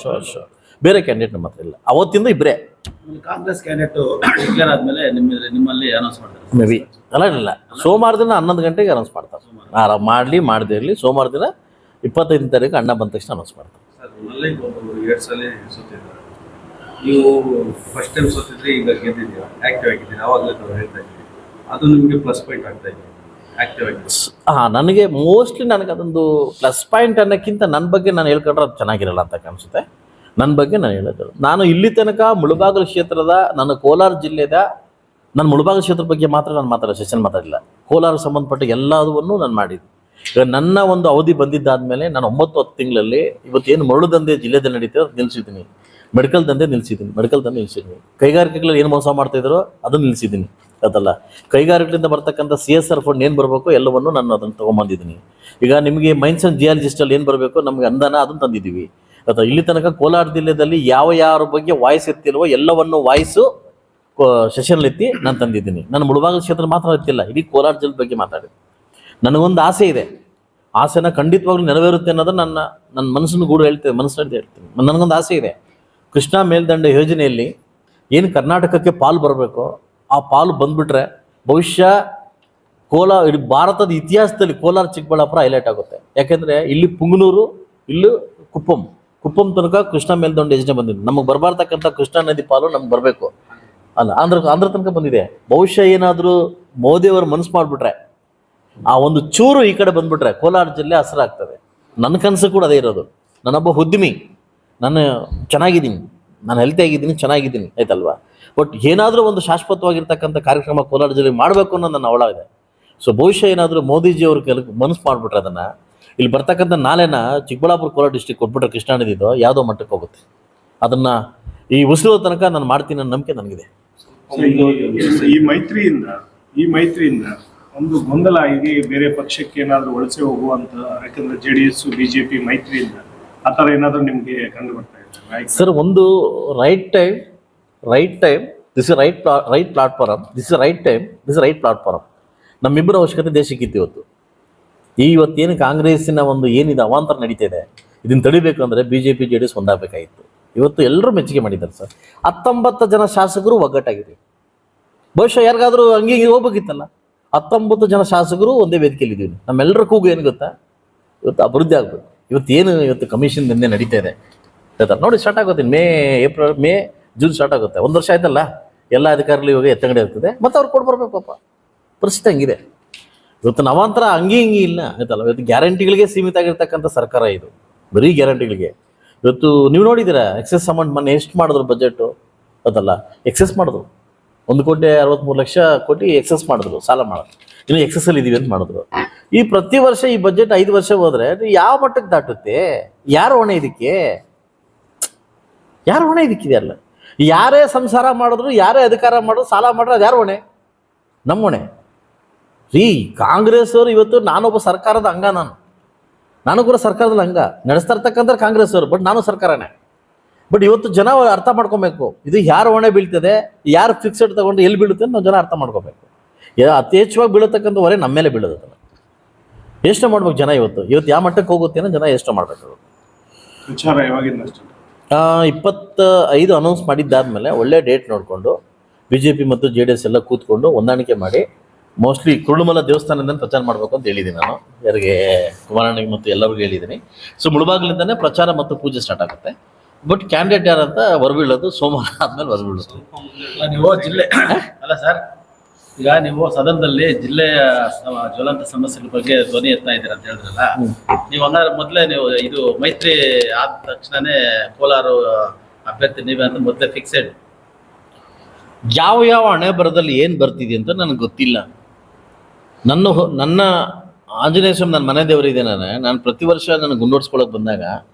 ಬೇರೆ ಕ್ಯಾಂಡಿಡೇಟ್ ನಮ್ಮ ಹತ್ರ ಇಲ್ಲ. ಅವತ್ತಿಂದ ಇಬ್ಬರೇ. ಕಾಂಗ್ರೆಸ್ ಕ್ಯಾಂಡಿಡೇಟ್ ಡಿಕ್ಲೇರ್ ಆದಮೇಲೆ ನಿಮ್ಮಲ್ಲಿ ಅನೌನ್ಸ್ ಮಾಡ್ತಾರೆ. ಮೇ ಬಿ ಇಲ್ಲ, ಸೋಮವಾರ ದಿನ 11 ಗಂಟೆಗೆ ಅನೌನ್ಸ್ ಮಾಡ್ತಾರೆ. ಆರಾಮ್ ಮಾಡದೇ ಇರಲಿ. ಸೋಮವಾರ ದಿನ 25ನೇ ತಾರೀಕು ಅಣ್ಣ ಬಂದ ತಕ್ಷಣ ಅನೌನ್ಸ್ ಮಾಡ್ತಾರೆ. ಸರ್, ಮಲ್ಲೇಶ್ ಬಾಬು 2 ಸಲ ಸೋತಿದ್ದಾರೆ. ನೀವು ಫಸ್ಟ್ ಟೈಮ್ ಸೋತಿದ್ರೆ ಈಗ ಗೆದ್ದಿದ್ದೀರಾ, ಆಕ್ಟಿವ್ ಆಗಿದ್ದೀರಾ, ಆವಾಗಲೇ ನಾವು ಹೇಳ್ತಾ ಇದ್ದೀವಿ, ಅದು ನಿಮಗೆ ಪ್ಲಸ್ ಪಾಯಿಂಟ್ ಆಗ್ತಾ ಇದೆ ಆಕ್ಟಿವ್ ಆಗಿದೆ. ನನಗೆ ಮೋಸ್ಟ್ಲಿ ನನಗೆ ಅದೊಂದು ಪ್ಲಸ್ ಪಾಯಿಂಟ್ ಅನ್ನೋಕ್ಕಿಂತ ನನ್ನ ಬಗ್ಗೆ ನಾನು ಹೇಳ್ಕೊಂಡ್ರೆ ಅದು ಚೆನ್ನಾಗಿರಲ್ಲ ಅಂತ ಕಾಣಿಸುತ್ತೆ. ನನ್ನ ಬಗ್ಗೆ ನಾನು ಹೇಳೋದು, ನಾನು ಇಲ್ಲಿ ತನಕ ಮುಳಬಾಗಿಲು ಕ್ಷೇತ್ರದ, ನನ್ನ ಕೋಲಾರ ಜಿಲ್ಲೆದ, ನನ್ನ ಮುಳಬಾಗಿಲು ಕ್ಷೇತ್ರದ ಬಗ್ಗೆ ಮಾತ್ರ ನಾನು ಸೆಷನ್ ಮಾತಾಡಿಲ್ಲ. ಕೋಲಾರ ಸಂಬಂಧಪಟ್ಟ ಎಲ್ಲದನ್ನು ನಾನು ಮಾಡಿದ್ದೆ. ಈಗ ನನ್ನ ಒಂದು ಅವಧಿ ಬಂದಿದ್ದಾದಮೇಲೆ ನಾನು 9-10 ತಿಂಗಳಲ್ಲಿ ಇವತ್ತೇನು ಮರಳು ದಂಧೆ ಜಿಲ್ಲೆದಲ್ಲಿ ನಡೀತದೆ ಅದು ನಿಲ್ಲಿಸಿದ್ದೀನಿ, ಮೆಡಿಕಲ್ ದಂಧೆ ನಿಲ್ಲಿಸಿದ್ದೀನಿ, ಕೈಗಾರಿಕೆಗಳಲ್ಲಿ ಏನು ಮೋಸ ಮಾಡ್ತಾಯಿದ್ರು ಅದನ್ನು ನಿಲ್ಲಿಸಿದ್ದೀನಿ. ಅದಲ್ಲ, ಕೈಗಾರಿಕೆಗಳಿಂದ ಬರ್ತಕ್ಕಂಥ CSR ಫಂಡ್ ಏನು ಬರಬೇಕು ಎಲ್ಲವನ್ನು ನಾನು ಅದನ್ನು ತೊಗೊಂಬಂದಿದ್ದೀನಿ. ಈಗ ನಿಮಗೆ ಮೈನ್ಸ್ ಆ್ಯಂಡ್ ಜಿಯಾಲಜಿಸ್ಟಲ್ಲಿ ಏನು ಬರಬೇಕು ನಮಗೆ ಅನುದಾನ ಅದನ್ನು ತಂದಿದ್ದೀವಿ. ಅಥವಾ ಇಲ್ಲಿ ತನಕ ಕೋಲಾರ ಜಿಲ್ಲೆಯಲ್ಲಿ ಯಾರ ಬಗ್ಗೆ ವಾಯ್ಸ್ ಎತ್ತಿಲ್ವೋ ಎಲ್ಲವನ್ನು ವಾಯ್ಸು ಸೆಷನ್ ಎತ್ತಿ ನಾನು ತಂದಿದ್ದೀನಿ. ನಾನು ಮುಳಬಾಗಿಲು ಕ್ಷೇತ್ರ ಮಾತ್ರ ಎತ್ತಿಲ್ಲ, ಇಡೀ ಕೋಲಾರ ಜಿಲ್ಲೆ ಬಗ್ಗೆ ಮಾತಾಡಿದೆ. ನನಗೊಂದು ಆಸೆ ಇದೆ, ಆಸೆನ ಖಂಡಿತವಾಗ್ಲೂ ನೆರವೇರುತ್ತೆ ಅನ್ನೋದು ನನ್ನ ಮನಸ್ಸನ್ನು ಗೂಡು ಹೇಳ್ತೀನಿ. ನನಗೊಂದು ಆಸೆ ಇದೆ, ಕೃಷ್ಣಾ ಮೇಲ್ದಂಡೆ ಯೋಜನೆಯಲ್ಲಿ ಏನು ಕರ್ನಾಟಕಕ್ಕೆ ಪಾಲು ಬರಬೇಕು ಆ ಪಾಲು ಬಂದುಬಿಟ್ರೆ ಬಹುಶಃ ಇಡೀ ಭಾರತದ ಇತಿಹಾಸದಲ್ಲಿ ಕೋಲಾರ ಚಿಕ್ಕಬಳ್ಳಾಪುರ ಹೈಲೈಟ್ ಆಗುತ್ತೆ. ಯಾಕೆಂದರೆ ಇಲ್ಲಿ ಪುಂಗನೂರು, ಇಲ್ಲಿ ಕುಪ್ಪಂ ತನಕ ಕೃಷ್ಣಾ ಮೇಲ್ದಂಡೆ ಯೋಜನೆ ಬಂದಿದೆ. ನಮಗೆ ಬರಬಾರ್ತಕ್ಕಂಥ ಕೃಷ್ಣಾ ನದಿ ಪಾಲು ನಮ್ಗೆ ಬರಬೇಕು ಅಲ್ಲ, ಆಂಧ್ರ ತನಕ ಬಂದಿದೆ. ಬಹುಶಃ ಏನಾದರೂ ಮೋದಿಯವರು ಮನಸ್ಸು ಮಾಡಿಬಿಟ್ರೆ ಆ ಒಂದು ಚೂರು ಈ ಕಡೆ ಬಂದ್ಬಿಟ್ರೆ ಕೋಲಾರ ಜಿಲ್ಲೆ ಹಸಿರಾಗ್ತದೆ. ನನ್ನ ಕನಸು ಕೂಡ ಅದೇ ಇರೋದು. ನಾನೊಬ್ಬ ಉದ್ಯಮಿ, ನಾನು ಚೆನ್ನಾಗಿದ್ದೀನಿ, ನಾನು ಹೆಲ್ತಿ ಆಗಿದ್ದೀನಿ, ಚೆನ್ನಾಗಿದ್ದೀನಿ, ಆಯ್ತಲ್ವಾ. ಬಟ್ ಏನಾದರೂ ಒಂದು ಶಾಶ್ವತವಾಗಿರ್ತಕ್ಕಂಥ ಕಾರ್ಯಕ್ರಮ ಕೋಲಾರ ಜಿಲ್ಲೆಗೆ ಮಾಡಬೇಕು ಅನ್ನೋದು ನನ್ನ ಅವಳ ಇದೆ. ಸೊ ಬಹುಶಃ ಏನಾದರೂ ಮೋದಿಜಿಯವರು ಮನಸ್ಸು ಮಾಡಿಬಿಟ್ರೆ ಅದನ್ನು ಇಲ್ಲಿ ಬರ್ತಕ್ಕಂಥ ನಾಲೆನ ಚಿಕ್ಕಬಳ್ಳಾಪುರ ಕೋಲಾರ ಡಿಸ್ಟ್ರಿಕ್ಟ್ ಕೊಟ್ಬಿಟ್ರೆ ಕೃಷ್ಣಾ ನದಿದು ಯಾವುದೋ ಮಟ್ಟಕ್ಕೆ ಹೋಗುತ್ತೆ. ಅದನ್ನು ಈ ಉಸಿರೋ ತನಕ ನಾನು ಮಾಡ್ತೀನಿ ಅನ್ನೋ ನಂಬಿಕೆ ನನಗಿದೆ. ಈ ಮೈತ್ರಿಯಿಂದ ಒಂದು ಗೊಂದಲ ಆಗಿ ಬೇರೆ ಪಕ್ಷಕ್ಕೆ ಏನಾದರೂ ವಲಸೆ ಹೋಗುವಂತ, ಯಾಕಂದ್ರೆ JDS BJP ಮೈತ್ರಿಯಿಂದ ಆ ಥರ ಏನಾದರೂ ನಿಮಗೆ ಕಂಡು ಬರ್ತಾ ಇದೆ ಸರ್? ಒಂದು right time, this is right platform, this is right platform. ನಮ್ಮಿಬ್ಬರ ಅವಶ್ಯಕತೆ ದೇಶಕ್ಕಿತ್ತು. ಇವತ್ತೇನು ಕಾಂಗ್ರೆಸ್ಸಿನ ಒಂದು ಏನಿದೆ ಅವಾಂತರ ನಡೀತಾ ಇದೆ, ಇದನ್ನು ತಡಿಬೇಕು ಅಂದರೆ BJP JDS ಒಂದಾಗಬೇಕಾಗಿತ್ತು. ಇವತ್ತು ಎಲ್ಲರೂ ಮೆಚ್ಚುಗೆ ಮಾಡಿದ್ದಾರೆ ಸರ್. 19 ಜನ ಶಾಸಕರು ಒಗ್ಗಟ್ಟಾಗಿರಿ. ಬಹುಶಃ ಯಾರಿಗಾದರೂ ಹಂಗೆ ಹೋಗ್ಬೇಕಿತ್ತಲ್ಲ. 19 ಜನ ಶಾಸಕರು ಒಂದೇ ವೇದಿಕೆಯಲ್ಲಿ ಇದ್ದೀವಿ. ನಮ್ಮೆಲ್ಲರ ಕೂಗು ಏನು ಗೊತ್ತಾ, ಇವತ್ತು ಅಭಿವೃದ್ಧಿ ಆಗಬೇಕು. ಇವತ್ತು ಕಮಿಷನ್ ದಂಧೆ ನಡೀತಾ ಇದೆ ನೋಡಿ, ಸ್ಟಾರ್ಟ್ ಆಗುತ್ತೆ ಮೇ ಜೂನ್ ಸ್ಟಾರ್ಟ್ ಆಗುತ್ತೆ. 1 ವರ್ಷ ಆಯ್ತಲ್ಲ, ಎಲ್ಲ ಅಧಿಕಾರಿಗಳು ಇವಾಗ ಎತ್ತಂಗಡಿ ಇರ್ತದೆ, ಮತ್ತು ಅವ್ರು ಕೊಡ್ಬರ್ಬೇಕು ಪಾಪ. ಪರಿಸ್ಥಿತಿ ಹಂಗಿದೆ. ಇವತ್ತು ನವಾಂತರ ಹಂಗೆ ಇಲ್ಲ ಆಯ್ತಲ್ಲ. ಇವತ್ತು ಗ್ಯಾರಂಟಿಗಳಿಗೆ ಸೀಮಿತ ಆಗಿರ್ತಕ್ಕಂಥ ಸರ್ಕಾರ ಇದು, ಬರೀ ಗ್ಯಾರಂಟಿಗಳಿಗೆ. ಇವತ್ತು ನೀವು ನೋಡಿದ್ದೀರಾ ಎಕ್ಸೆಸ್ ಅಮೌಂಟ್ ಮೊನ್ನೆ ಎಷ್ಟು ಮಾಡಿದ್ರು ಬಜೆಟು ಅದಲ್ಲ, ಎಕ್ಸೆಸ್ ಮಾಡಿದ್ರು 1,63,00,000 ಎಕ್ಸೆಸ್ ಮಾಡಿದ್ರು, ಸಾಲ ಮಾಡಿದ್ರು. ಇನ್ನು ಎಕ್ಸೆಸ್ಸಲ್ಲಿ ಇದೀವಿ ಅಂತ ಮಾಡಿದ್ರು. ಈ ಪ್ರತಿ ವರ್ಷ ಈ ಬಜೆಟ್ 5 ವರ್ಷ ಹೋದರೆ ಯಾವ ಮಟ್ಟಕ್ಕೆ ದಾಟುತ್ತೆ? ಯಾರು ಹೊಣೆ ಇದಕ್ಕೆ? ಅಲ್ಲ, ಯಾರೇ ಸಂಸಾರ ಮಾಡಿದ್ರು, ಯಾರೇ ಅಧಿಕಾರ ಮಾಡಿದ್ರು, ಸಾಲ ಮಾಡಿದ್ರು, ಅದು ಯಾರು ಹೊಣೆ? ನಮ್ಮ ಹೊಣೆ ರೀ. ಕಾಂಗ್ರೆಸ್ ಅವರು ಇವತ್ತು, ನಾನೊಬ್ಬ ಸರ್ಕಾರದ ಅಂಗ, ನಾನು ಕೂಡ ಸರ್ಕಾರದಲ್ಲಿ ಅಂಗ ನಡೆಸ್ತಾ ಇರ್ತಕ್ಕಂಥ ಕಾಂಗ್ರೆಸ್ ಅವರು, ಬಟ್ ನಾನು ಸರ್ಕಾರನೇ. ಬಟ್ ಇವತ್ತು ಜನ ಅರ್ಥ ಮಾಡ್ಕೊಬೇಕು, ಇದು ಯಾರು ಹೊಣೆ ಬೀಳ್ತದೆ, ಯಾರು ಫಿಕ್ಸೆಡ್ ತಗೊಂಡು ಎಲ್ಲಿ ಬೀಳುತ್ತೆ ಅಂತ ನಾವು ಜನ ಅರ್ಥ ಮಾಡ್ಕೋಬೇಕು. ಅತಿ ಹೆಚ್ಚವಾಗಿ ಬೀಳತಕ್ಕಂಥ ಹೊರೆ ನಮ್ಮ ಮೇಲೆ ಬೀಳೋದು. ಯೋಚನೆ ಮಾಡ್ಬೇಕು ಜನ. ಇವತ್ತು ಯಾವ ಮಟ್ಟಕ್ಕೆ ಹೋಗುತ್ತೆ ಅನ್ನೋ ಜನ ಯೋಚನೆ ಮಾಡಬೇಕು. ವಿಚಾರ ಯಾವಾಗಿಂದ 25 ಅನೌನ್ಸ್ ಮಾಡಿದ್ದಾದಮೇಲೆ ಒಳ್ಳೆ ಡೇಟ್ ನೋಡಿಕೊಂಡು BJP ಮತ್ತು JDS ಎಲ್ಲ ಕೂತ್ಕೊಂಡು ಹೊಂದಾಣಿಕೆ ಮಾಡಿ ಮೋಸ್ಟ್ಲಿ ಕುರುಡುಮಲ ದೇವಸ್ಥಾನದಿಂದ ಪ್ರಚಾರ ಮಾಡಬೇಕು ಅಂತ ಹೇಳಿದ್ದೀನಿ ನಾನು. ಯಾರಿಗೆ, ಕುಮಾರಣ್ಣಗೆ ಮತ್ತು ಎಲ್ಲರಿಗೂ ಹೇಳಿದ್ದೀನಿ. ಸೊ ಮುಳಬಾಗಿಲಿಂದನೇ ಪ್ರಚಾರ ಮತ್ತು ಪೂಜೆ ಸ್ಟಾರ್ಟ್ ಆಗುತ್ತೆ. ಬಟ್ ಕ್ಯಾಂಡಿಡೇಟ್ ಯಾರಂತ ಹೊರಬೀಳೋದು ಸೋಮವಾರ ಆದ್ಮೇಲೆ ಹೊರಬೀಳೋದು. ನೀವು ಜಿಲ್ಲೆ ಅಲ್ಲ ಸರ್, ಈಗ ನೀವು ಸದನದಲ್ಲಿ ಜಿಲ್ಲೆಯ ಜ್ವಲಂತ ಸಮಸ್ಯೆಗಳ ಬಗ್ಗೆ ಧ್ವನಿ ಎತ್ತಾ ಇದ್ದೀರಾ ಅಂತ ಹೇಳಿದ್ರಲ್ಲ, ನೀವು ಹಂಗಾದ್ರೆ ಮೊದಲೇ ನೀವು ಇದು ಮೈತ್ರಿ ಆದ ತಕ್ಷಣನೇ ಕೋಲಾರ ಅಭ್ಯರ್ಥಿ ನೀವೇ ಅಂತ ಮೊದಲೇ ಫಿಕ್ಸೆಡ್? ಯಾವ ಹಣೆ ಬರದಲ್ಲಿ ಏನು ಬರ್ತಿದೆ ಅಂತ ನನಗೆ ಗೊತ್ತಿಲ್ಲ. ನನ್ನ ಆಂಜನೇಯ ಸ್ವಾಮಿ ನನ್ನ ಮನೆ ದೇವರಿದೆ. ನಾನು ಪ್ರತಿ ವರ್ಷ ನನಗೆ ಗುಂಡೋಡ್ಸ್ಕೊಳಕ್ಕೆ ಬಂದಾಗ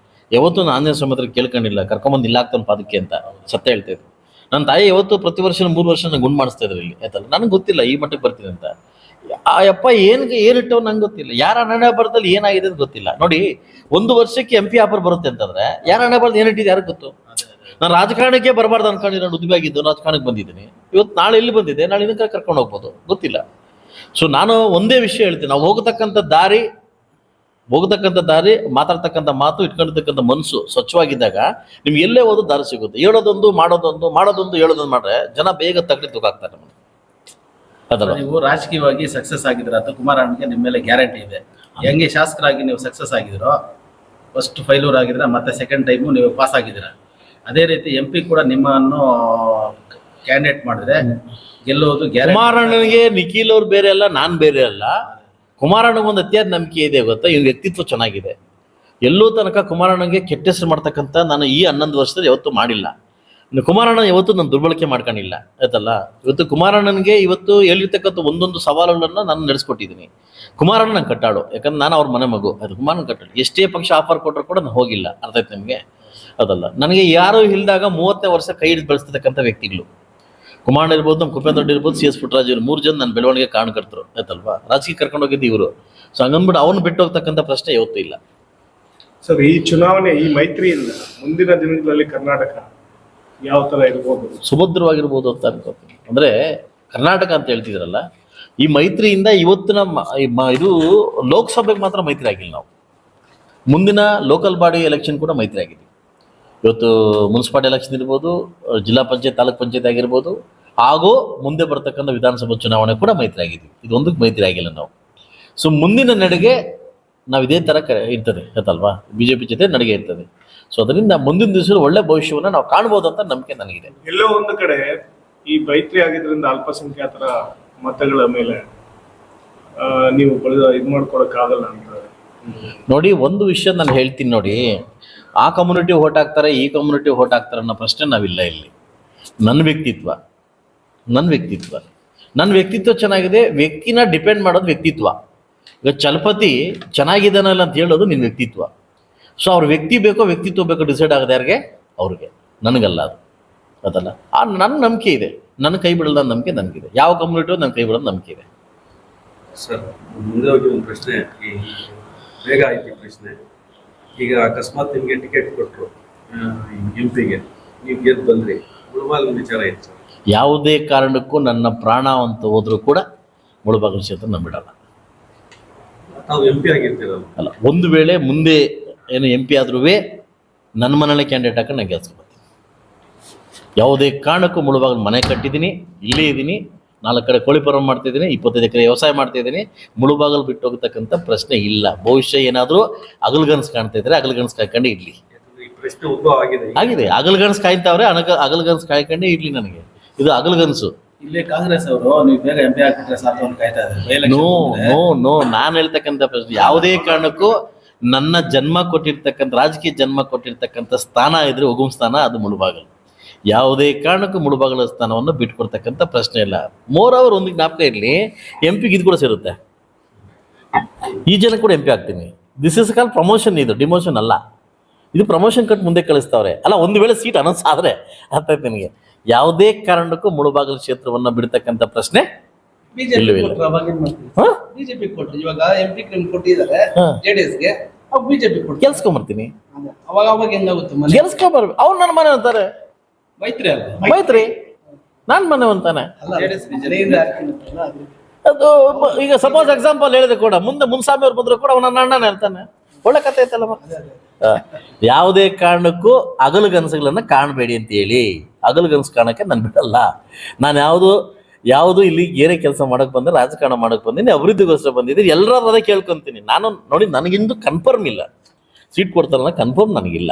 ಯಾವತ್ತೂ ನಾನು ಆಂಜನೇಯ ಸ್ವಾಮಿ ಹತ್ರ ಕೇಳ್ಕೊಂಡಿಲ್ಲ, ಕರ್ಕೊಂಬಂದು ಇಲ್ಲ ಆಗ್ತಾನೆ ಪಾದಕ್ಕೆ ಅಂತ ಸತ್ಯ ಹೇಳ್ತಾ ಇದ್ರು. ನನ್ನ ತಾಯಿ ಯಾವತ್ತು ಪ್ರತಿ ವರ್ಷ 3 ವರ್ಷ ನಾನು ಗುಂಡು ಮಾಡಿಸ್ತಾ ಇದ್ರು ಇಲ್ಲಿ ಆಯ್ತಲ್ಲ. ನನಗೆ ಗೊತ್ತಿಲ್ಲ ಈ ಮಟ್ಟಕ್ಕೆ ಬರ್ತೀನಿ ಅಂತ. ಆ ಯಪ್ಪ ಏನಿಟ್ಟವ್ ನಂಗೆ ಗೊತ್ತಿಲ್ಲ. ಯಾರ ಹಣೆ ಬರದಲ್ಲಿ ಏನಾಗಿದೆ ಅಂತ ಗೊತ್ತಿಲ್ಲ. ನೋಡಿ, 1 ವರ್ಷಕ್ಕೆ MP ಆಫರ್ ಬರುತ್ತೆ ಅಂತಂದ್ರೆ ಯಾರ ಹಣೆ ಬರದು ಏನಿಟ್ಟಿದೆ ಯಾರಿಗೆ ಗೊತ್ತು? ನಾನು ರಾಜಕಾರಣಕ್ಕೆ ಬರಬಾರ್ದು ಅನ್ಕೊಂಡು ನಾನು ಉದ್ಯೋಗ ಆಗಿದ್ದು ರಾಜಕಾರಣಕ್ಕೆ ಬಂದಿದ್ದೀನಿ. ಇವತ್ತು ನಾಳೆ ಇಲ್ಲಿ ಬಂದಿದ್ದೆ, ನಾಳೆ ಇನ್ನೊಂದು ಕಡೆ ಕರ್ಕೊಂಡು ಹೋಗ್ಬೋದು, ಗೊತ್ತಿಲ್ಲ. ಸೊ ನಾನು ಒಂದೇ ವಿಷಯ ಹೇಳ್ತೀನಿ, ನಾವು ಹೋಗತಕ್ಕಂಥ ದಾರಿ, ಮಾತಾಡ್ತಕ್ಕಂಥ ಮಾತು, ಇಟ್ಕೊಂಡಿರ್ತಕ್ಕಂಥ ಮನಸ್ಸು ಸ್ವಚ್ಛವಾಗಿದ್ದಾಗ ನಿಮ್ಗೆ ಎಲ್ಲೇ ಹೋದ್ರು ದಾರಿ ಸಿಗುತ್ತೆ. ಹೇಳೋದೊಂದು ಮಾಡೋದೊಂದು ಹೇಳೋದೊಂದು ಮಾಡ್ರೆ ಜನ ಬೇಗ ತಕ್ಕಡಿ ತೂಗಾಕ್ತಾರೆ ನಮಗೆ. ಅದಲ್ಲ, ನೀವು ರಾಜಕೀಯವಾಗಿ ಸಕ್ಸಸ್ ಆಗಿದ್ದೀರ ಅಂತ ಕುಮಾರಣ್ಣಗೆ ನಿಮ್ಮ ಮೇಲೆ ಗ್ಯಾರಂಟಿ ಇದೆ. ಹೆಂಗೆ ಶಾಸಕರಾಗಿ ನೀವು ಸಕ್ಸಸ್ ಆಗಿದ್ದೀರೋ, ಫಸ್ಟ್ ಫೈಲೂರ್ ಆಗಿದ್ರೆ ಮತ್ತೆ ಸೆಕೆಂಡ್ ಟೈಮು ನೀವು ಪಾಸ್ ಆಗಿದ್ದೀರಾ. ಅದೇ ರೀತಿ MP ಕೂಡ ನಿಮ್ಮನ್ನು ಕ್ಯಾಂಡಿಡೇಟ್ ಮಾಡಿದ್ರೆ ಗೆಲ್ಲೋದು ಗ್ಯಾರಂಟಿ. ಕುಮಾರಣ್ಣನಿಗೆ ನಿಖಿಲ್ ಅವ್ರು ಬೇರೆ ಅಲ್ಲ, ನಾನು ಬೇರೆ ಅಲ್ಲ. ಕುಮಾರಣ್ಣಗೆ ಒಂದು ಅತ್ಯಾದ ನಂಬಿಕೆ ಇದೆ ಗೊತ್ತಾ, ಇವ್ನ ವ್ಯಕ್ತಿತ್ವ ಚೆನ್ನಾಗಿದೆ. ಎಲ್ಲೋ ತನಕ ಕುಮಾರಣ್ಣಗೆ ಕೆಟ್ಟ ಹೆಸರು ಮಾಡ್ತಕ್ಕಂಥ ನಾನು ಈ 11 ವರ್ಷದಲ್ಲಿ ಯಾವತ್ತೂ ಮಾಡಿಲ್ಲ. ಕುಮಾರಣ್ಣ ಯಾವತ್ತೂ ನಾನು ದುರ್ಬಳಕೆ ಮಾಡ್ಕೊಂಡಿಲ್ಲ ಆಯ್ತಲ್ಲ. ಇವತ್ತು ಕುಮಾರಣ್ಣನಿಗೆ ಇವತ್ತು ಹೇಳಿರ್ತಕ್ಕಂಥ ಒಂದೊಂದು ಸವಾಲುಗಳನ್ನು ನಾನು ನಡೆಸ್ಕೊಟ್ಟಿದ್ದೀನಿ. ಕುಮಾರಣ್ಣ ನಂಗೆ ಕಟ್ಟಾಡು, ಯಾಕಂದ್ರೆ ನಾನು ಅವ್ರ ಮನೆ ಮಗು. ಅದು ಕುಮಾರಣ್ಣ ಕಟ್ಟಾಡು. ಎಷ್ಟೇ ಪಕ್ಷ ಆಫರ್ ಕೊಟ್ಟರು ಕೂಡ ನಾನು ಹೋಗಿಲ್ಲ. ಅರ್ಥ ಆಯ್ತು ನಿಮಗೆ? ಅದಲ್ಲ, ನನಗೆ ಯಾರು ಇಲ್ದಾಗ 30 ವರ್ಷ ಕೈ ಹಿಡಿದು ಬೆಳೆಸ್ತಕ್ಕಂಥ ವ್ಯಕ್ತಿಗಳು ಕುಮಾರಣ್ಣ ಇರ್ಬೋದು, ನಮ್ಮ ಕುಪೇಂದ್ರ ರೆಡ್ಡಿ ಇರ್ಬೋದು, CS ಪುಟ್ಟರಾಜು ಇವ್ರು 3 ಜನ ನನ್ನ ಬೆಳವಣಿಗೆ ಕಾರಣಕರ್ತರು ಆಯ್ತಲ್ವಾ. ರಾಜಕೀಯ ಕರ್ಕೊಂಡು ಹೋಗಿದ್ದು ಇವರು. ಸೊ ಹಂಗಂದ್ಬಿಟ್ಟು ಅವನು ಬಿಟ್ಟು ಹೋಗ್ತಕ್ಕಂಥ ಪ್ರಶ್ನೆ ಯಾವತ್ತೂ ಇಲ್ಲ. ಸರ್, ಈ ಚುನಾವಣೆ, ಈ ಮೈತ್ರಿಯಿಂದ ಮುಂದಿನ ದಿನಗಳಲ್ಲಿ ಕರ್ನಾಟಕ ಯಾವ ತರ ಇರ್ಬೋದು? ಸುಭದ್ರವಾಗಿರ್ಬೋದು ಅಂತ ಅನ್ಕೋತೀನಿ. ಅಂದರೆ ಕರ್ನಾಟಕ ಅಂತ ಹೇಳ್ತಿದ್ರಲ್ಲ, ಈ ಮೈತ್ರಿಯಿಂದ ಇವತ್ತಿನ ಇದು ಲೋಕಸಭೆಗೆ ಮಾತ್ರ ಮೈತ್ರಿ ಆಗಿಲ್ಲ. ನಾವು ಮುಂದಿನ ಲೋಕಲ್ ಬಾಡಿ ಎಲೆಕ್ಷನ್ ಕೂಡ ಮೈತ್ರಿ ಆಗಿದ್ದೀವಿ. ಇವತ್ತು ಮುನ್ಸಿಪಾಲಿಟಿ ಎಲೆಕ್ಷನ್ ಇರ್ಬೋದು, ಜಿಲ್ಲಾ ಪಂಚಾಯತ್, ತಾಲೂಕ್ ಪಂಚಾಯತ್ ಆಗಿರ್ಬೋದು, ಹಾಗೂ ಮುಂದೆ ಬರ್ತಕ್ಕಂಥ ವಿಧಾನಸಭಾ ಚುನಾವಣೆ ಕೂಡ ಮೈತ್ರಿ ಆಗಿದ್ದೀವಿ. ಇದೊಂದಕ್ಕೆ ಮೈತ್ರಿ ಆಗಿಲ್ಲ ನಾವು. ಸೊ ಮುಂದಿನ ನಡೆಗೆ ನಾವು ಇದೇ ಥರ ಇರ್ತದೆ ಆಯ್ತಲ್ವಾ, BJP ಜೊತೆ ನಡೆಗೆ ಇರ್ತದೆ. ಸೊ ಅದರಿಂದ ಮುಂದಿನ ದಿವಸದಲ್ಲಿ ಒಳ್ಳೆ ಭವಿಷ್ಯವನ್ನು ನಾವು ಕಾಣ್ಬೋದು ಅಂತ ನಂಬಿಕೆ ನನಗಿದೆ. ಎಲ್ಲೋ ಒಂದು ಕಡೆ ಈ ಮೈತ್ರಿ ಆಗಿದ್ರಿಂದ ಅಲ್ಪಸಂಖ್ಯಾತರ ಮತಗಳ ಮೇಲೆ ನೀವು ಇದು ಮಾಡ್ಕೊಳಕ್ಕಾಗಲ್ಲ ಅಂತ ನೋಡಿ. ಒಂದು ವಿಷಯ ನಾನು ಹೇಳ್ತೀನಿ ನೋಡಿ, ಆ ಕಮ್ಯುನಿಟಿ ಓಟ್ ಹಾಕ್ತಾರೆ, ಈ ಕಮ್ಯುನಿಟಿ ಓಟ್ ಹಾಕ್ತಾರೆ ಅನ್ನೋ ಪ್ರಶ್ನೆ ನಾವಿಲ್ಲ ಇಲ್ಲಿ. ನನ್ನ ವ್ಯಕ್ತಿತ್ವ ಚೆನ್ನಾಗಿದೆ. ವ್ಯಕ್ತಿನ ಡಿಪೆಂಡ್ ಮಾಡೋದು ವ್ಯಕ್ತಿತ್ವ. ಈಗ ಚಲಪತಿ ಚೆನ್ನಾಗಿದ್ದಾನಲ್ಲ ಅಂತ ಹೇಳೋದು ನಿನ್ನ ವ್ಯಕ್ತಿತ್ವ. ಸೊ ಅವ್ರ ವ್ಯಕ್ತಿ ಬೇಕೋ ವ್ಯಕ್ತಿತ್ವ ಬೇಕೋ ಡಿಸೈಡ್ ಆಗದೆ ಯಾರಿಗೆ? ಅವ್ರಿಗೆ, ನನಗಲ್ಲ ಅದು. ಅದಲ್ಲ, ನನ್ನ ನಂಬಿಕೆ ಇದೆ. ನನ್ನ ಕೈ ಬಿಡೋದ ನಂಬಿಕೆ ನನಗಿದೆ. ಯಾವ ಕಮ್ಯುನಿಟಿ ನನ್ನ ಕೈ ಬಿಡೋದು ನಂಬಿಕೆ ಇದೆ. ಸರ್, ಮುಂದೆ ಹೋಗಿ ಒಂದು ಪ್ರಶ್ನೆ, ಈ ಬೇಗ ಆಯ್ತು ಪ್ರಶ್ನೆ. ಈಗ ಅಕಸ್ಮಾತ್ ನಿಮಗೆ ಟಿಕೆಟ್ ಕೊಟ್ಟರು MP-ಗೆ, ನೀವು ಗೆದ್ದು ಬಂದ್ರಿ, ಮುಳುಬಾಗಿಲು ವಿಚಾರ ಇತ್ತು ಸರ್. ಯಾವುದೇ ಕಾರಣಕ್ಕೂ ನನ್ನ ಪ್ರಾಣ ಅಂತ ಹೋದ್ರೂ ಕೂಡ ಮುಳುಬಾಗಿಲು ಕ್ಷೇತ್ರ ನಾನು ಬಿಡಲ್ಲ. ತಾವು MP ಆಗಿರ್ತೀರಲ್ಲ. ಅಲ್ಲ, ಒಂದು ವೇಳೆ ಮುಂದೆ ಏನು MP ಆದ್ರೂ ನನ್ನ ಮನೇಲೆ ಕ್ಯಾಂಡಿಡೇಟ್ ಹಾಕೊಂಡು ನಾನು ಗೆಲ್ಸ್ಕೊಳ್ತೀನಿ. ಯಾವುದೇ ಕಾರಣಕ್ಕೂ ಮುಳುಬಾಗಿಲು ಮನೆ ಕಟ್ಟಿದ್ದೀನಿ, ಇಲ್ಲೇ ಇದ್ದೀನಿ, 4 ಕಡೆ ಕೋಳಿ ಫಾರ್ಮ್ ಮಾಡ್ತಿದ್ದೀನಿ, 25 ಎಕರೆ ವ್ಯವಸಾಯ ಮಾಡ್ತಿದ್ದೀನಿ. ಮುಳುಬಾಗಿಲು ಬಿಟ್ಟು ಹೋಗ್ತಕ್ಕಂಥ ಪ್ರಶ್ನೆ ಇಲ್ಲ. ಭವಿಷ್ಯ ಏನಾದರೂ ಅಗಲ್ಗನ್ಸ್ ಕಾಣ್ತಾ ಇದ್ರೆ ಅಗಲ್ಗನ್ಸ್ ಕಾಯ್ಕೊಂಡೇ ಇರಲಿ. ಈ ಪ್ರಶ್ನೆ ಉದ್ಭವ ಆಗಿದೆ. ಅಗಲ್ಗನ್ಸ್ ಕಾಯ್ತಾವ್ರೆ, ಅಗಲ್ಗನ್ಸ್ ಕಾಯ್ಕೊಂಡೇ ಇರಲಿ. ನನಗೆ ಇದು ಅಗಲ್ಗನ್ಸು. ಇಲ್ಲಿ ಕಾಂಗ್ರೆಸ್ ಅವರು ನೀವು ಬೇಗ MP ಆಗ್ಬಿಟ್ರೆ ಸಾಕು ಅಂತ ಕಾಯ್ತಾ ಇದ್ದಾರೆ. ನೋ ನಾನು ಹೇಳ್ತಕ್ಕಂಥ ಪ್ರಶ್ನೆ, ಯಾವುದೇ ಕಾರಣಕ್ಕೂ ನನ್ನ ಜನ್ಮ ಕೊಟ್ಟಿರ್ತಕ್ಕಂಥ, ರಾಜಕೀಯ ಜನ್ಮ ಕೊಟ್ಟಿರ್ತಕ್ಕಂಥ ಸ್ಥಾನ ಇದ್ರೆ ಉಗುಮ್ ಸ್ಥಾನ, ಅದು ಮುಳುಬಾಗಿಲು. ಯಾವುದೇ ಕಾರಣಕ್ಕೂ ಮುಳುಬಾಗಿಲ ಸ್ಥಾನವನ್ನು ಬಿಟ್ಕೊಡ್ತಕ್ಕಂಥ ಪ್ರಶ್ನೆ ಇಲ್ಲ. ಮೋರವರು ಒಂದು ಜ್ಞಾಪಕ ಇರಲಿ, MP-ಗೆ ಇದು ಕೂಡ ಸೇರುತ್ತೆ. ಈ ಜನ ಕೂಡ MP ಆಗ್ತೀನಿ. ದಿಸ್ ಇಸ್ ಕಾಲ್ ಪ್ರಮೋಷನ್, ಇದು ಡಿಮೋಷನ್ ಅಲ್ಲ. ಇದು ಪ್ರಮೋಷನ್ ಕಟ್ ಮುಂದೆ ಕಳಿಸ್ತಾವ್ರೆ. ಅಲ್ಲ, ಒಂದು ವೇಳೆ ಸೀಟ್ ಅನೌನ್ಸ್ ಆದರೆ ಅರ್ಥ ಆಯ್ತು ನನಗೆ. ಯಾವುದೇ ಕಾರಣಕ್ಕೂ ಮುಳುಬಾಗಿಲು ಕ್ಷೇತ್ರವನ್ನು ಬಿಡ್ತಕ್ಕಂಥ ಪ್ರಶ್ನೆ ಬಿಜೆಪಿ ಕೊಟ್ಟರು. ಇವಾಗ MP ಕೊಟ್ಟಿದ್ದಾರೆ JDS-ಗೆ, ಬಿಜೆಪಿ ಕೊಟ್ಟು ಗೆಲ್ಸ್ಕೊಂಬರ್ತೀನಿ. ಅವಾಗ ಹೆಂಗಾಗುತ್ತೆ? ಗೆಲ್ಸ್ಕೊಂಬರ್ಬೇಕು. ಅವ್ರು ನನ್ನ ಮನೆ ಅಂತಾರೆ, ಮೈತ್ರಿ ನಾನು ಮನೆ ಅಂತಾನೆ. ಅದು ಈಗ ಸಪೋಸ್ ಎಕ್ಸಾಂಪಲ್ ಹೇಳಿದೆ ಕೂಡ, ಮುಂದೆ ಮುನ್ಸ್ವಾಮಿ ಅವ್ರು ಬಂದ್ರು ಕೂಡ ನನ್ನ ಅಣ್ಣನೇ ಹೇಳ್ತಾನೆ. ಒಳ್ಳೆ ಕಥೆ ಐತಲ್ಲ. ಯಾವುದೇ ಕಾರಣಕ್ಕೂ ಅಗಲುಗನಸುಗಳನ್ನ ಕಾಣಬೇಡಿ ಅಂತ ಹೇಳಿ, ಅಗಲುಗನಸು ಕಾಣಕ್ಕೆ ನಾನು ಬಿಡಲ್ಲ. ನಾನು ಯಾವುದು ಇಲ್ಲಿ ಏನೇ ಕೆಲಸ ಮಾಡಕ್ ಬಂದ್ರೆ, ರಾಜಕಾರಣ ಮಾಡಕ್ ಬಂದೀನಿ, ಅಭಿವೃದ್ಧಿಗೋಸ್ಕರ ಬಂದಿದ್ದೀನಿ. ಎಲ್ಲರೂ ಅದೇ ಕೇಳ್ಕೊಂತೀನಿ ನಾನು. ನೋಡಿ, ನನಗಿಂದು ಕನ್ಫರ್ಮ್ ಇಲ್ಲ. ಸೀಟ್ ಕೊಡ್ತಾರನ್ನ ಕನ್ಫರ್ಮ್ ನನಗಿಲ್ಲ.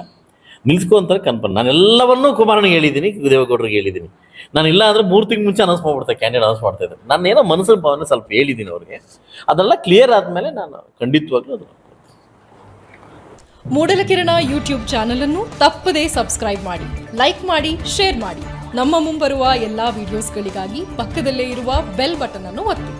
ನಿಲ್ಸ್ಕೊಂತಾರೆ ಕನ್ಫರ್ಮ್. ನಾನು ಎಲ್ಲವನ್ನೂ ಕುಮಾರನಿಗೆ ಹೇಳಿದ್ದೀನಿ, ದೇವೇಗೌಡರಿಗೆ ಹೇಳಿದ್ದೀನಿ. ನಾನು ಇಲ್ಲ ಅಂದರೆ 3 ತಿಂಗಳು ಮುಂಚೆ ಅನೌನ್ಸ್ ಮಾಡ್ಬಿಡ್ತಾರೆ, ಕ್ಯಾಂಡಿಡೇಟ್ ಅನೌನ್ಸ್ ಮಾಡ್ತಾ ಇದ್ದಾರೆ. ನಾನು ಏನೋ ಮನಸ್ಸಿನ ಭಾವನೆ ಸ್ವಲ್ಪ ಹೇಳಿದ್ದೀನಿ ಅವ್ರಿಗೆ. ಅದೆಲ್ಲ ಕ್ಲಿಯರ್ ಆದಮೇಲೆ ನಾನು ಖಂಡಿತವಾಗ್ಲೂ ಅದು. ಮೂಡಲಕಿರಣ ಯೂಟ್ಯೂಬ್ ಚಾನಲ್ ಅನ್ನು ತಪ್ಪದೇ ಸಬ್ಸ್ಕ್ರೈಬ್ ಮಾಡಿ, ಲೈಕ್ ಮಾಡಿ, ಶೇರ್ ಮಾಡಿ. ನಮ್ಮ ಮುಂಬರುವ ಎಲ್ಲಾ ವಿಡಿಯೋಸ್ಗಳಿಗಾಗಿ ಪಕ್ಕದಲ್ಲೇ ಇರುವ ಬೆಲ್ ಬಟನ್ ಅನ್ನು ಒತ್ತಿ.